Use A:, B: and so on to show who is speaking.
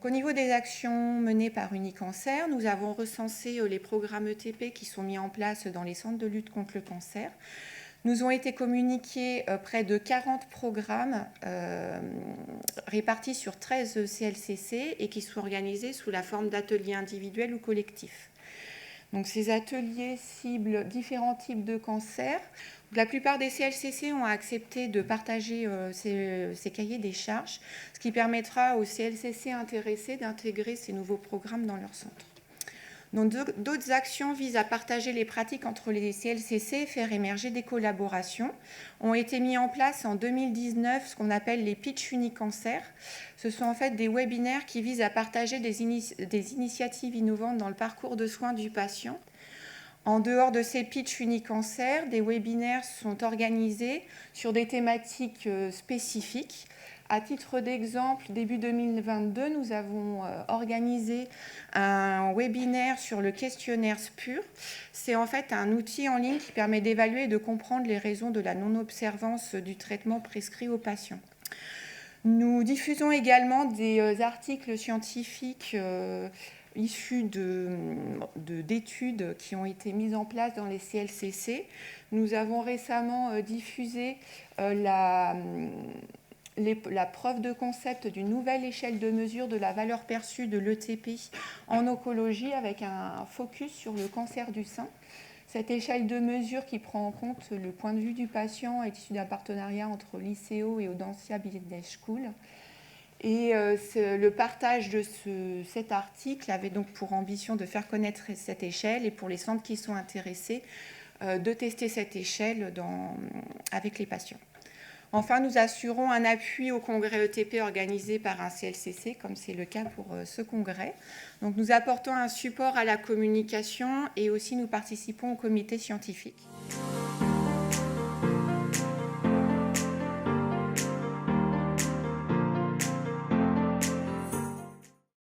A: au niveau des actions menées par Unicancer, nous avons recensé les programmes ETP qui sont mis en place dans les centres de lutte contre le cancer. Nous ont été communiqués près de 40 programmes répartis sur 13 CLCC et qui sont organisés sous la forme d'ateliers individuels ou collectifs. Donc, ces ateliers ciblent différents types de cancers. La plupart des CLCC ont accepté de partager ces cahiers des charges, ce qui permettra aux CLCC intéressés d'intégrer ces nouveaux programmes dans leur centre. Donc, d'autres actions visent à partager les pratiques entre les CLCC et faire émerger des collaborations. Ont été mis en place en 2019 ce qu'on appelle les pitchs Unicancer. Ce sont en fait des webinaires qui visent à partager des initiatives innovantes dans le parcours de soins du patient. En dehors de ces pitchs Unicancer, des webinaires sont organisés sur des thématiques spécifiques. À titre d'exemple, début 2022, nous avons organisé un webinaire sur le questionnaire SPUR. C'est en fait un outil en ligne qui permet d'évaluer et de comprendre les raisons de la non-observance du traitement prescrit aux patients. Nous diffusons également des articles scientifiques issus d'études qui ont été mises en place dans les CLCC. Nous avons récemment diffusé la preuve de concept d'une nouvelle échelle de mesure de la valeur perçue de l'ETP en oncologie avec un focus sur le cancer du sein. Cette échelle de mesure qui prend en compte le point de vue du patient est issue d'un partenariat entre l'ICO et Audencia Business School. Et le partage de cet article avait donc pour ambition de faire connaître cette échelle et pour les centres qui sont intéressés de tester cette échelle avec les patients. Enfin, nous assurons un appui au congrès ETP organisé par un CLCC, comme c'est le cas pour ce congrès. Donc, nous apportons un support à la communication et aussi nous participons au comité scientifique.